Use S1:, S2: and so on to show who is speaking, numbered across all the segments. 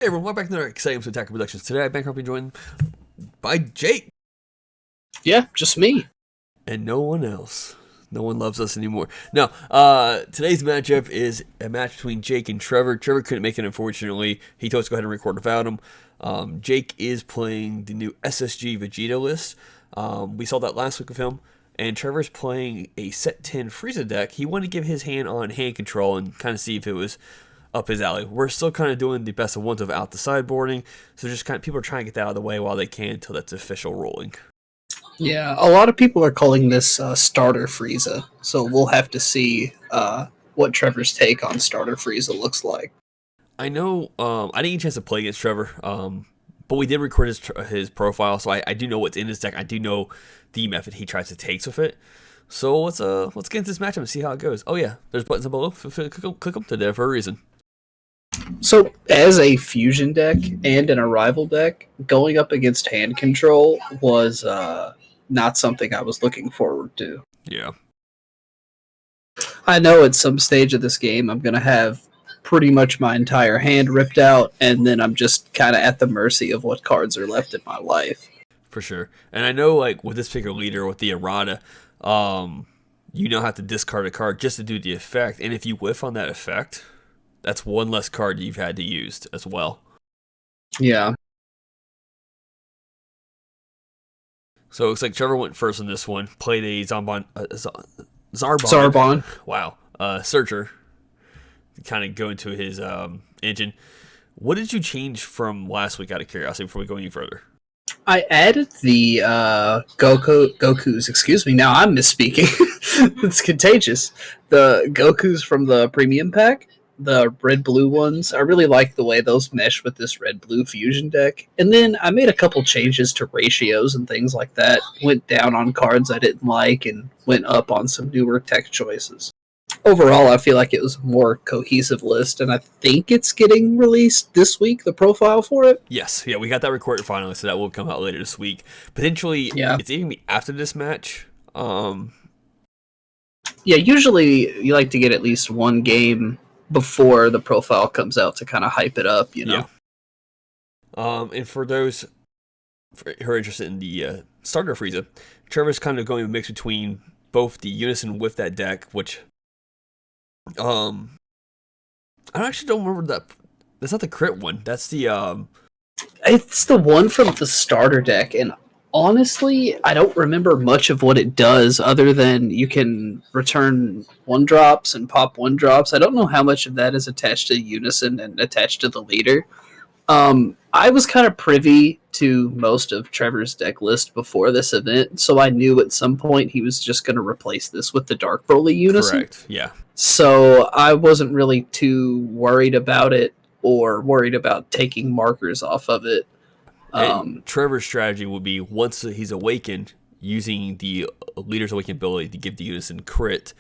S1: Hey everyone, welcome back to another exciting episode of Attacker Productions. Today I'm being joined by Jake.
S2: Yeah, just me.
S1: And no one else. No one loves us anymore. No, today's matchup is a match between Jake and Trevor. Trevor couldn't make it, unfortunately. He told us to go ahead and record without him. Jake is playing the new SSG Vegeta list. We saw that last week of him. And Trevor's playing a set 10 Frieza deck. He wanted to give his hand on hand control and kind of see if it was up his alley. We're still kind of doing the best of ones of out the sideboarding, so just kind of people are trying to get that out of the way while they can until that's official ruling.
S2: Yeah, a lot of people are calling this starter Frieza, so we'll have to see what Trevor's take on starter Frieza looks like.
S1: I know I didn't get a chance to play against Trevor, but we did record his profile, so I do know what's in his deck. I do know the method he tries to take with it. So let's get into this matchup and see how it goes. Oh yeah, there's buttons below. Click them to there for a reason.
S2: So, as a fusion deck and an arrival deck, going up against hand control was not something I was looking forward to.
S1: Yeah.
S2: I know at some stage of this game I'm going to have pretty much my entire hand ripped out, and then I'm just kind of at the mercy of what cards are left in my life.
S1: For sure. And I know, like, with this particular leader, with the errata, you now have to discard a card just to do the effect, and if you whiff on that effect, that's one less card you've had to use as well.
S2: Yeah.
S1: So it looks like Trevor went first on this one. Played a Zarbon. Wow. Searcher. Kind of go into his engine. What did you change from last week out of curiosity before we go any further?
S2: I added the Goku's, excuse me, now I'm misspeaking. It's contagious. The Goku's from the premium pack. The red-blue ones. I really like the way those mesh with this red-blue fusion deck. And then I made a couple changes to ratios and things like that. Went down on cards I didn't like and went up on some newer tech choices. Overall, I feel like it was a more cohesive list, and I think it's getting released this week, the profile for it.
S1: Yes, yeah, we got that recorded finally, so that will come out later this week. Potentially,
S2: yeah.
S1: It's even be after this match.
S2: Yeah, usually you like to get at least one game before the profile comes out to kind of hype it up, you know?
S1: Yeah. And for those who are interested in the starter Frieza, Trevor's kind of going to mix between both the Unison with that deck, which I actually don't remember that. That's not the crit one. That's the
S2: It's the one from the starter deck, and honestly, I don't remember much of what it does other than you can return 1-drops and pop 1-drops. I don't know how much of that is attached to Unison and attached to the leader. I was kind of privy to most of Trevor's deck list before this event, so I knew at some point he was just going to replace this with the Dark Broly Unison.
S1: Correct, yeah.
S2: So I wasn't really too worried about it or worried about taking markers off of it.
S1: Trevor's strategy would be, once he's awakened, using the Leader's Awakened ability to give the Unison crit.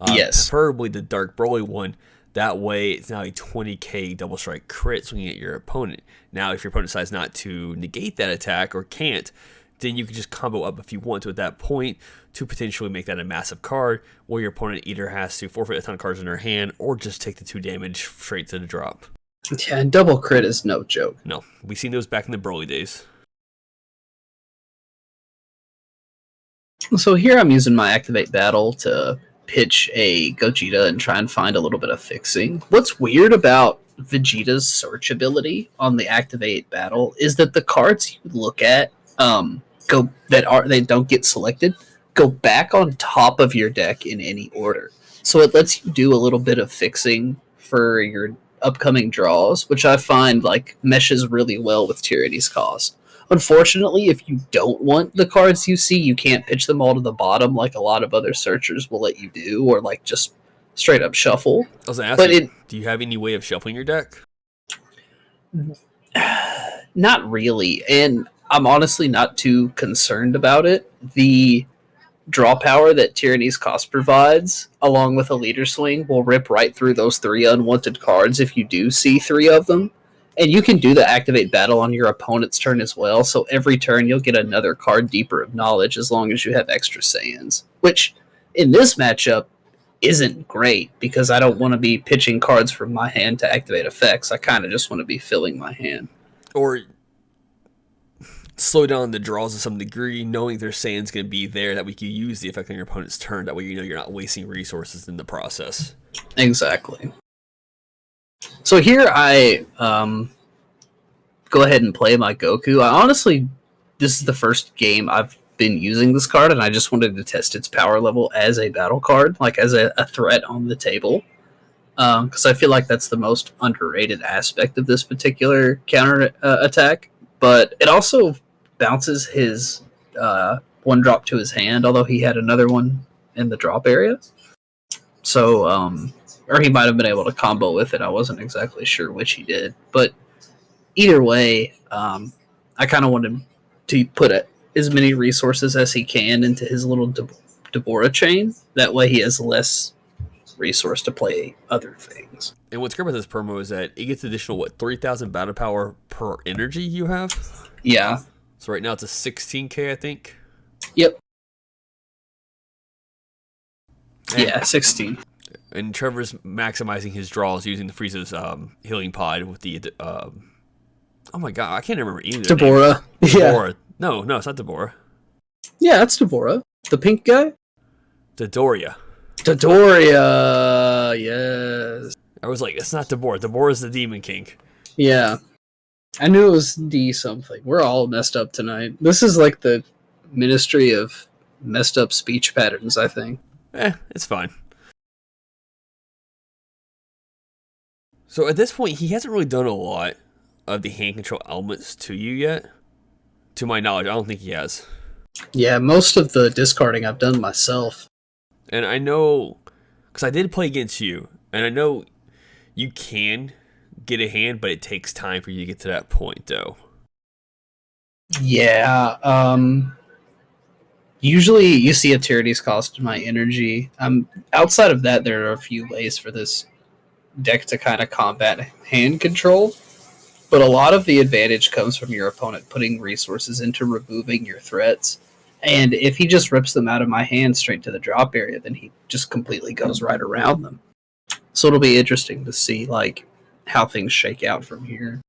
S2: Yes.
S1: Preferably the Dark Broly one. That way, it's now a 20k double strike crit swinging at your opponent. Now, if your opponent decides not to negate that attack or can't, then you can just combo up if you want to at that point to potentially make that a massive card, where your opponent either has to forfeit a ton of cards in their hand or just take the 2 damage straight to the drop.
S2: Yeah, and double crit is no joke.
S1: No, we've seen those back in the Broly days.
S2: So here I'm using my Activate Battle to pitch a Gogeta and try and find a little bit of fixing. What's weird about Vegeta's search ability on the Activate Battle is that the cards you look at they don't get selected go back on top of your deck in any order. So it lets you do a little bit of fixing for your upcoming draws, which I find like meshes really well with Tyranny's Cost. Unfortunately, if you don't want the cards you see, you can't pitch them all to the bottom like a lot of other searchers will let you do, or like just straight up shuffle.
S1: I was asking, do you have any way of shuffling your deck?
S2: Not really, and I'm honestly not too concerned about it. The draw power that Tyranny's Cost provides, along with a leader swing, will rip right through those 3 unwanted cards if you do see 3 of them. And you can do the Activate Battle on your opponent's turn as well, so every turn you'll get another card Deeper of Knowledge as long as you have extra Saiyans. Which, in this matchup, isn't great because I don't want to be pitching cards from my hand to activate effects. I kind of just want to be filling my hand.
S1: Or slow down the draws to some degree, knowing their Saiyan's going to be there, that we can use the effect on your opponent's turn. That way you know you're not wasting resources in the process.
S2: Exactly. So here I go ahead and play my Goku. This is the first game I've been using this card, and I just wanted to test its power level as a battle card, like as a threat on the table. Because I feel like that's the most underrated aspect of this particular counter attack. But it also bounces his one drop to his hand, although he had another one in the drop area. So, or he might have been able to combo with it. I wasn't exactly sure which he did. But either way, I kind of wanted to put as many resources as he can into his little Deborah chain. That way he has less resource to play other things.
S1: And what's great about this promo is that it gets additional 3,000 battle power per energy you have.
S2: Yeah.
S1: So right now it's a 16k, I think.
S2: Yep. Yeah, 16.
S1: And Trevor's maximizing his draws using the Frieza's healing pod with the oh my god, I can't remember either.
S2: Deborah.
S1: Deborah. No, it's not Deborah.
S2: Yeah, that's Deborah. The pink guy?
S1: Dodoria.
S2: Dodoria, yes.
S1: I was like, it's not Deborah. Deborah's the Demon King.
S2: Yeah. I knew it was D something. We're all messed up tonight. This is like the ministry of messed up speech patterns, I think.
S1: It's fine. So at this point, he hasn't really done a lot of the hand control elements to you yet. To my knowledge, I don't think he has.
S2: Yeah, most of the discarding I've done myself.
S1: And I know, because I did play against you, and I know you can get a hand, but it takes time for you to get to that point, though.
S2: Yeah, usually you see a Tyranny's cost my energy. Outside of that, there are a few ways for this deck to kind of combat hand control, but a lot of the advantage comes from your opponent putting resources into removing your threats. And if he just rips them out of my hand straight to the drop area, then he just completely goes right around them. So it'll be interesting to see like how things shake out from here.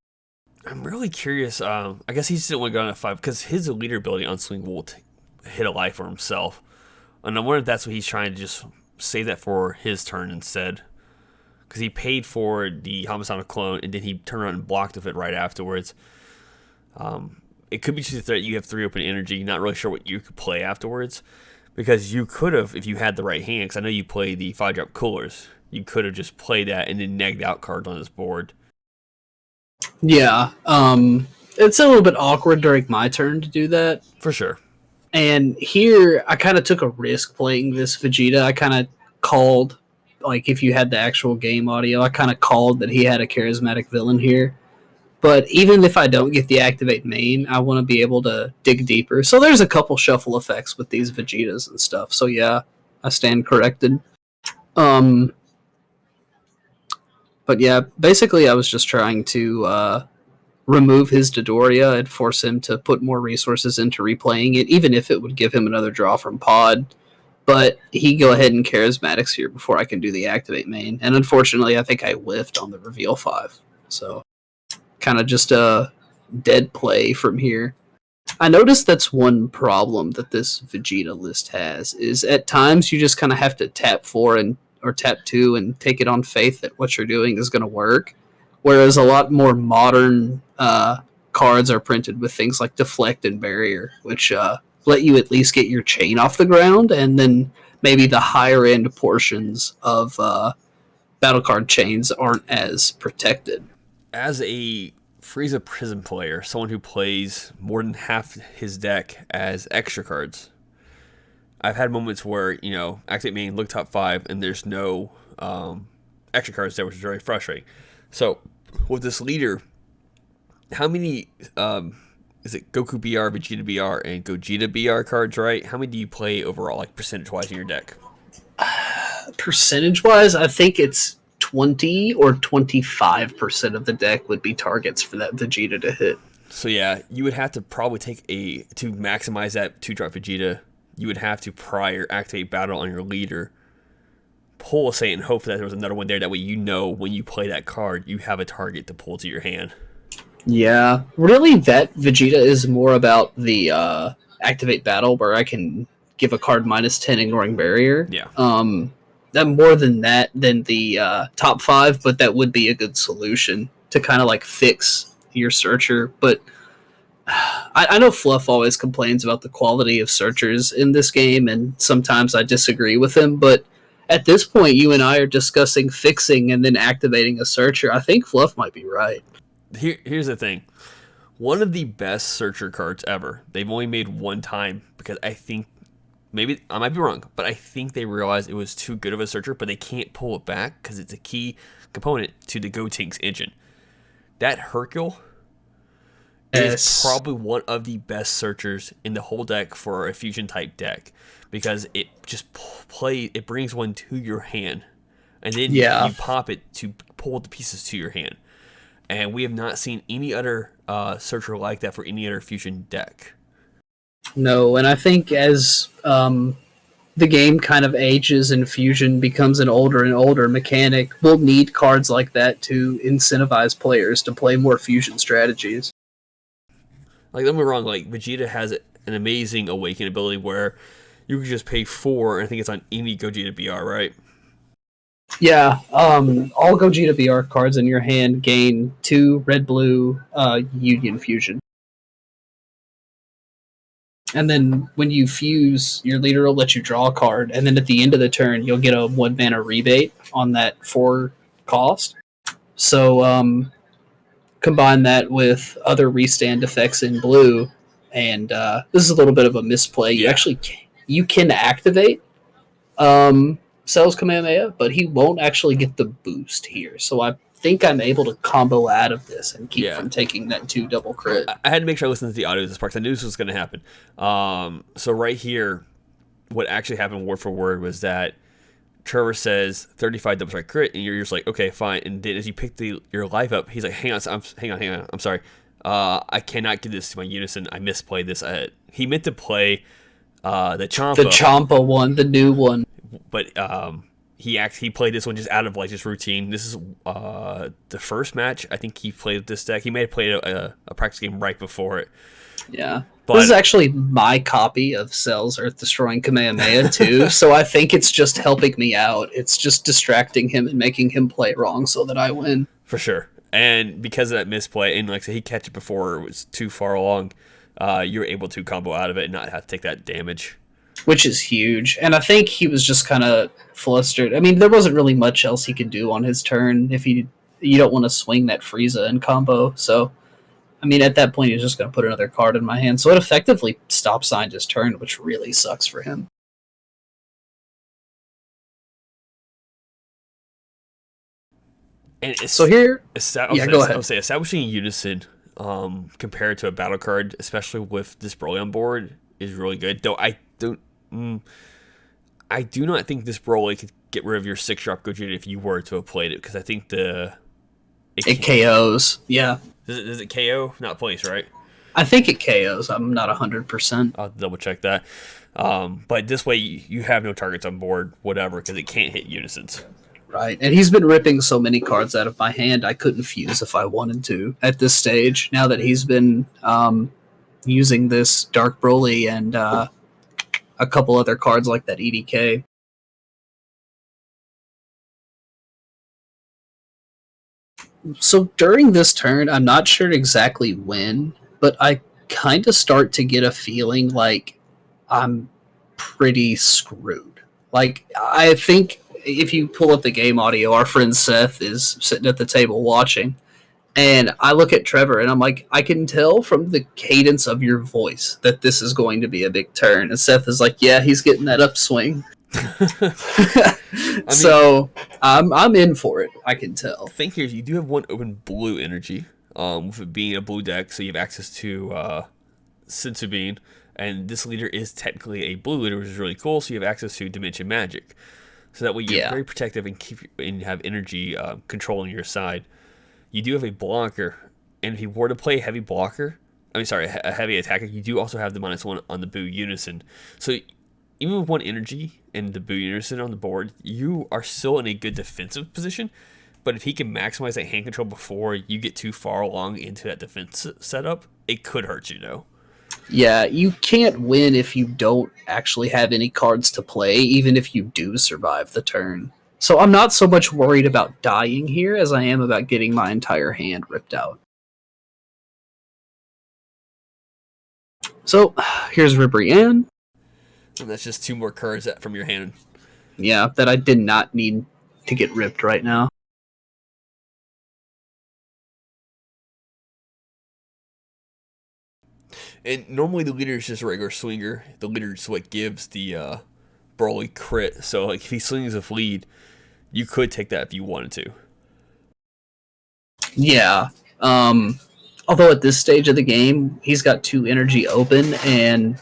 S1: I'm really curious. I guess he's still only going to 5 because his leader ability on Swing will hit a life for himself. And I wonder if that's what he's trying to just save that for his turn instead. Because he paid for the Homicidal Clone and then he turned around and blocked with it right afterwards. It could be just that you have 3 open energy, not really sure what you could play afterwards. Because you could have, if you had the right hand, because I know you play the 5-drop coolers, you could have just played that and then negged out cards on his board.
S2: Yeah, it's a little bit awkward during my turn to do that.
S1: For sure.
S2: And here, I kind of took a risk playing this Vegeta. I kind of called, like if you had the actual game audio, I kind of called that he had a charismatic villain here. But even if I don't get the activate main, I want to be able to dig deeper. So there's a couple shuffle effects with these Vegetas and stuff. So yeah, I stand corrected. But yeah, basically I was just trying to remove his Dodoria and force him to put more resources into replaying it, even if it would give him another draw from Pod. But he go ahead and charismatics here before I can do the activate main. And unfortunately, I think I whiffed on the reveal 5. So kind of just a dead play from here. I noticed that's one problem that this Vegeta list has, is at times you just kind of have to tap 4 or tap 2 and take it on faith that what you're doing is going to work. Whereas a lot more modern cards are printed with things like Deflect and Barrier, which let you at least get your chain off the ground, and then maybe the higher end portions of battle card chains aren't as protected.
S1: As a Frieza Prism player, someone who plays more than half his deck as extra cards, I've had moments where, Activate Main, look top 5, and there's no extra cards there, which is very frustrating. So, with this leader, how many, is it Goku BR, Vegeta BR, and Gogeta BR cards, right? How many do you play overall, like percentage-wise in your deck?
S2: Percentage-wise, I think it's 20 or 25% of the deck would be targets for that Vegeta to hit.
S1: So yeah, you would have to probably to maximize that 2-drop Vegeta, you would have to prior activate battle on your leader pull a Saint and hope that there was another one there. That way you know when you play that card, you have a target to pull to your hand.
S2: Yeah. Really, that Vegeta is more about the activate battle, where I can give a card -10 ignoring barrier.
S1: Yeah.
S2: That more than that than the top 5, but that would be a good solution to kind of like fix your searcher. But I know Fluff always complains about the quality of searchers in this game, and sometimes I disagree with him, but at this point, you and I are discussing fixing and then activating a searcher. I think Fluff might be right.
S1: Here's the thing. One of the best searcher cards ever. They've only made one time because I think, maybe I might be wrong, but I think they realized it was too good of a searcher, but they can't pull it back because it's a key component to the Gotenks engine. That Hercule is probably one of the best searchers in the whole deck for a fusion type deck, because it just it brings one to your hand, and then you pop it to pull the pieces to your hand. And we have not seen any other searcher like that for any other fusion deck.
S2: No, and I think as the game kind of ages and fusion becomes an older and older mechanic, we'll need cards like that to incentivize players to play more fusion strategies.
S1: Like, don't get me wrong, like, Vegeta has an amazing awaken ability where you can just pay 4, and I think it's on any Gogeta BR, right?
S2: Yeah, all Gogeta BR cards in your hand gain 2 red-blue Union Fusion. And then when you fuse, your leader will let you draw a card, and then at the end of the turn, you'll get a 1 mana rebate on that 4 cost. So, combine that with other restand effects in blue, and this is a little bit of a misplay. You actually can activate Cell's Kamehameha, but he won't actually get the boost here. So I think I'm able to combo out of this and keep from taking that 2 double crit.
S1: I had to make sure I listened to the audio of this part because I knew this was going to happen. So right here, what actually happened word for word was that Trevor says 35 double strike crit, and you're just like, okay, fine. And then as you pick your life up, he's like, hang on, I'm sorry. I cannot give this to my unison. I misplayed this. He meant to play the Champa.
S2: The Champa one, the new one.
S1: But he played this one just out of like just routine. This is the first match I think he played this deck. He may have played a practice game right before it.
S2: Yeah. But this is actually my copy of Cell's Earth Destroying Kamehameha too, so I think it's just helping me out. It's just distracting him and making him play wrong so that I win.
S1: For sure. And because of that misplay, and like I said, he catch it before it was too far along, you're able to combo out of it and not have to take that damage.
S2: Which is huge. And I think he was just kind of flustered. I mean, there wasn't really much else he could do on his turn if you don't want to swing that Frieza and combo. So, I mean, at that point, he was just going to put another card in my hand. So it effectively stop signed his turn, which really sucks for him.
S1: And
S2: so here...
S1: go ahead. I would say establishing unison compared to a battle card, especially with this Broly on board, is really good. Though I do not think this Broly could get rid of your 6-drop Gogeta if you were to have played it, because I think it
S2: KOs. Yeah.
S1: Does it KO? Not place, right?
S2: I think it KOs. I'm not 100%.
S1: I'll double check that. But this way, you have no targets on board, whatever, because it can't hit unisons.
S2: Right, and he's been ripping so many cards out of my hand, I couldn't fuse if I wanted to at this stage, now that he's been using this Dark Broly and a couple other cards like that EDK. So during this turn, I'm not sure exactly when, but I kind of start to get a feeling like I'm pretty screwed. Like, I think if you pull up the game audio, our friend Seth is sitting at the table watching, and I look at Trevor and I'm like, I can tell from the cadence of your voice that this is going to be a big turn. And Seth is like, yeah, he's getting that upswing. So I'm in for it. I can tell.
S1: Think here, you do have one open blue energy, with it being a blue deck, so you have access to Sensubine, and this leader is technically a blue leader, which is really cool. So you have access to Dimension Magic, so that way you're very protective and have energy controlling your side. You do have a blocker, and if you were to play a heavy blocker, a heavy attacker, you do also have the -1 on the Boo Unison. So even with one energy and the Boo Unison on the board, you are still in a good defensive position. But if he can maximize that hand control before you get too far along into that defense setup, it could hurt you, though.
S2: Yeah, you can't win if you don't actually have any cards to play, even if you do survive the turn. So I'm not so much worried about dying here as I am about getting my entire hand ripped out. So here's Ribrianne.
S1: And that's just 2 more cards from your hand.
S2: Yeah, that I did not need to get ripped right now.
S1: And normally the leader is just a regular swinger. The leader is what gives the Broly crit. So like if he swings a lead, you could take that if you wanted to.
S2: Yeah. Although at this stage of the game, he's got 2 energy open, and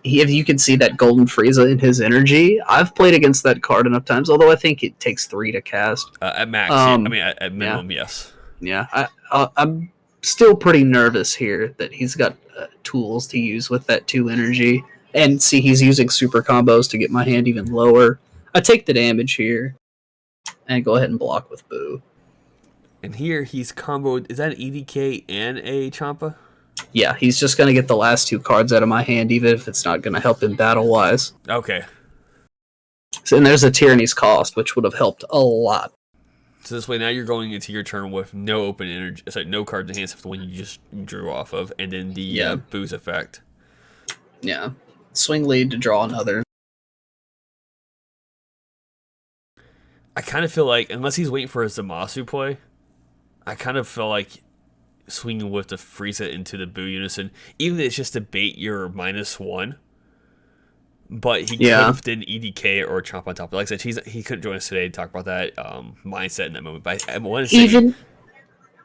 S2: if you can see that golden Frieza in his energy, I've played against that card enough times, although I think it takes 3 to cast.
S1: At max, I mean, at minimum,
S2: yeah.
S1: yes.
S2: Yeah, I'm still pretty nervous here that he's got tools to use with that 2 energy. And see, he's using super combos to get my hand even lower. I take the damage here and go ahead and block with Boo.
S1: And here he's comboed. Is that an EDK and a Champa?
S2: Yeah, he's just going to get the last 2 cards out of my hand, even if it's not going to help him battle-wise.
S1: Okay.
S2: So, and there's a Tyranny's Cost, which would have helped a lot.
S1: So this way, now you're going into your turn with no open energy. Sorry, no cards in hand except the one you just drew off of, and then the Boo's effect.
S2: Yeah. Swing lead to draw another.
S1: I kind of feel like, unless he's waiting for a Zamasu play, I kind of feel like swinging with the Frieza into the Boo Unison, even if it's just to bait your -1. But he could have did an EDK or a Chomp on top. Like I said, he couldn't join us today to talk about that mindset in that moment. But I want to say,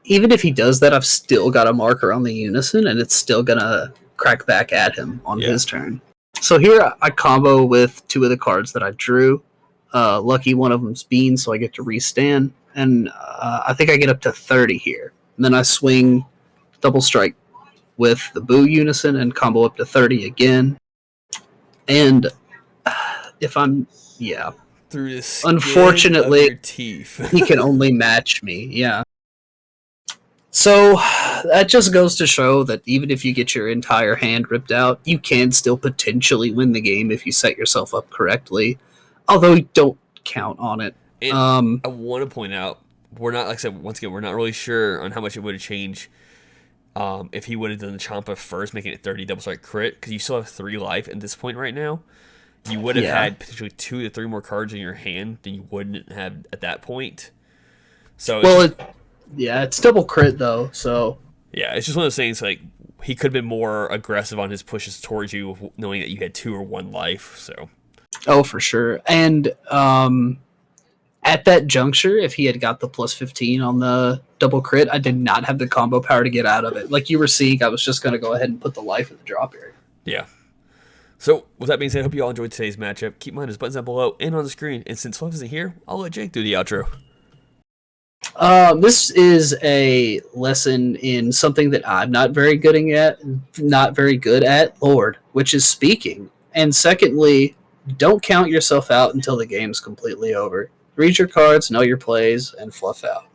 S2: even if he does that, I've still got a marker on the Unison, and it's still going to crack back at him on his turn. So here I combo with 2 of the cards that I drew. Lucky one of them's Bean, so I get to restand. And I think I get up to 30 here. And then I swing double strike with the Boo Unison and combo up to 30 again. And if I'm,
S1: through the skin
S2: unfortunately,
S1: of your teeth.
S2: he can only match me, yeah. So that just goes to show that even if you get your entire hand ripped out, you can still potentially win the game if you set yourself up correctly. Although don't count on it.
S1: And I want to point out, we're not, like I said, once again, we're not really sure on how much it would have changed if he would have done the Champa first, making it 30 double strike crit, because you still have 3 life at this point right now. You would have had potentially 2 to 3 more cards in your hand than you wouldn't have at that point. So
S2: it's double crit though. So
S1: yeah, it's just one of those things. Like he could have been more aggressive on his pushes towards you, knowing that you had 2 or 1 life. So
S2: for sure. And at that juncture, if he had got the +15 on the double crit, I did not have the combo power to get out of it. Like you were seeing, I was just going to go ahead and put the life in the drop area.
S1: Yeah. So, with that being said, I hope you all enjoyed today's matchup. Keep in mind, there's buttons down below and on the screen. And since Fluff isn't here, I'll let Jake do the outro.
S2: This is a lesson in something that I'm not very good at, Lord, which is speaking. And secondly, don't count yourself out until the game's completely over. Read your cards, know your plays, and fluff out.